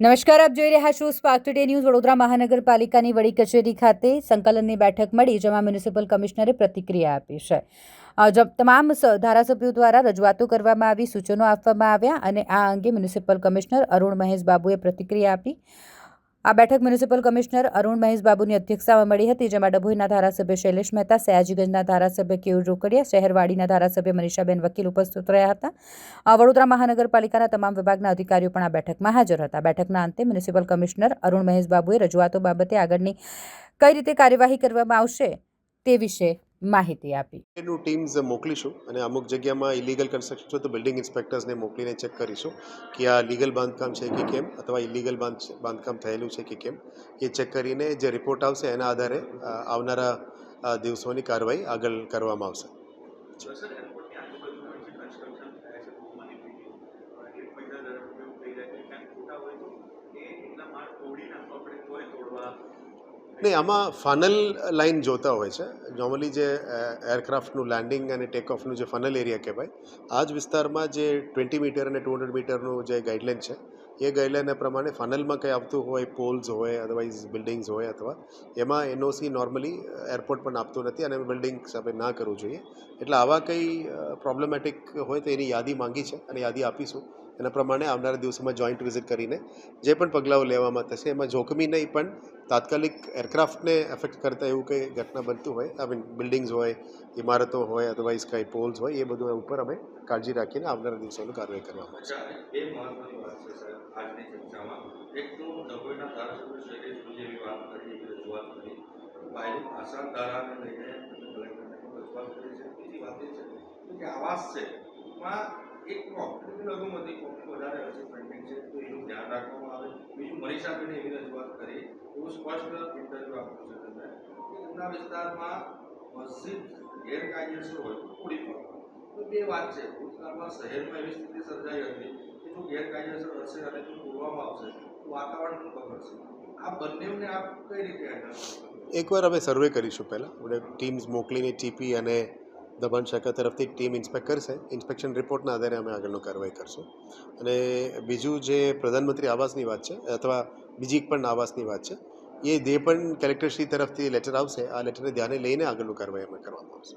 નમસ્કાર, આપ જોઈ રહ્યા છો સ્પાર્ક ટુડે ન્યૂઝ. વડોદરા મહાનગરપાલિકાની વડી કચેરી ખાતે સંકલનની બેઠક મળી, જેમાં મ્યુનિસિપલ કમિશનરે પ્રતિક્રિયા આપી છે. તમામ ધારાસભ્યો દ્વારા રજૂઆતો કરવામાં આવી, સૂચનો આપવામાં આવ્યા અને આ અંગે મ્યુનિસિપલ કમિશનર અરુણ મહેશ બાબુએ પ્રતિક્રિયા આપી. આ બેઠક મ્યુનિસિપલ કમિશનર અરુણ મહેશ બાબુની અધ્યક્ષતામાં મળી હતી, જેમાં ડભોઈના ધારાસભ્ય શૈલેષ મહેતા, સયાજીગંજના ધારાસભ્ય કેયુર રોકડિયા, શહેરવાડીના ધારાસભ્ય મનીષાબેન વકીલ ઉપસ્થિત રહ્યા હતા. વડોદરા મહાનગરપાલિકાના તમામ વિભાગના અધિકારીઓ પણ આ બેઠકમાં હાજર હતા. બેઠકના અંતે મ્યુનિસિપલ કમિશનર અરુણ મહેશ બાબુએ રજૂઆતો બાબતે આગળની કઈ રીતે કાર્યવાહી કરવામાં આવશે તે વિશે માહિતી આપી. એનું ટીમ્સ મોકલીશું અને અમુક જગ્યામાં ઇલીગલ કન્સ્ટ્રક્શન છે તો બિલ્ડિંગ ઇન્સ્પેક્ટર્સને મોકલીને ચેક કરીશું કે આ લીગલ બાંધકામ છે કે કેમ, અથવા ઇલીગલ બાંધકામ થયેલું છે કે કેમ. એ ચેક કરીને જે રિપોર્ટ આવશે એના આધારે આવનારા દિવસોની કાર્યવાહી આગળ કરવામાં આવશે. નહીં, આમાં ફનલ લાઇન જોતા હોય છે. નોર્મલી જે એરક્રાફ્ટનું લેન્ડિંગ અને ટેક ઓફનું જે ફનલ એરિયા કહેવાય, આ જ વિસ્તારમાં જે 20 મીટર અને 200 મીટરનું જે ગાઈડલાઇન છે એ ગાઈડલાઇનના પ્રમાણે ફનલમાં કંઈ આવતું હોય, પોલ્સ હોય, અદરવાઇઝ બિલ્ડિંગ્સ હોય, અથવા એમાં એનઓસી નોર્મલી એરપોર્ટ પણ આપતું નથી અને બિલ્ડિંગ સામે ના કરવું જોઈએ. એટલે આવા કંઈ પ્રોબ્લેમેટિક હોય તો એની યાદી માંગી છે અને યાદી આપીશું. એના પ્રમાણે આવનારા દિવસોમાં જોઈન્ટ વિઝિટ કરીને જે પણ પગલાઓ લેવામાં થશે એમાં જોખમી નહીં પણ તાત્કાલિક એરક્રાફ્ટને એફેક્ટ કરતા એવું કંઈ ઘટના બનતું હોય, આઈ મીન બિલ્ડિંગ્સ હોય, ઇમારતો હોય, અદરવાઇઝ કંઈ પોલ્સ હોય, એ બધું ઉપર અમે કાળજી રાખીને આવનારા દિવસોનું કાર્યવાહી કરવામાં આવશે. બે મહત્વની વાત છે સાહેબ આજની ચર્ચામાં. એક તો ડભોઈના ધારાસભ્ય શૈલેષ જેવી વાત કરી, રજૂઆત કરી, બાયરી આસાન ધારાને લઈને કલેક્ટરને રજૂઆત કરી છે. બીજી વાત એ છે કે આવાસ છે એમાં એક કોમ્પ્યુટર લઘુમતી કોમ્પ્યુટર વધારે હશે પેન્ડિંગ છે તો એનું ધ્યાન રાખવામાં આવે. બીજું મનીષાબેને એવી રજૂઆત કરી, એવું સ્પષ્ટ ઇન્ટરવ્યૂ આપ્યું છે તમે કે એમના વિસ્તારમાં મસ્જિદ ગેરકાયદેસર હોય તો તોડી પાડવા. તો બે વાત છે. ભૂતકાળમાં શહેરમાં એવી સ્થિતિ સર્જાઈ હતી કે જો ગેરકાયદેસર હશે અને જો તોડવામાં આવશે તો વાતાવરણ પણ બગડશે. આ બંનેને આપ કઈ રીતે હેન્ડલ કરો? એકવાર અમે સર્વે કરીશું. પહેલાં આપણે ટીમ્સ મોકલીને ટીપી અને દમણ શાખા તરફથી ટીમ ઇન્સ્પેક્ટ કરશે. ઇન્સ્પેક્શન રિપોર્ટના આધારે અમે આગળનો કાર્યવાહી કરશું. અને બીજું જે પ્રધાનમંત્રી આવાસની વાત છે અથવા બીજી પણ આવાસની વાત છે, એ જે પણ કલેક્ટરશ્રી તરફથી લેટર આવશે, આ લેટરને ધ્યાને લઈને આગળનું કાર્યવાહી અમે કરવામાં આવશે.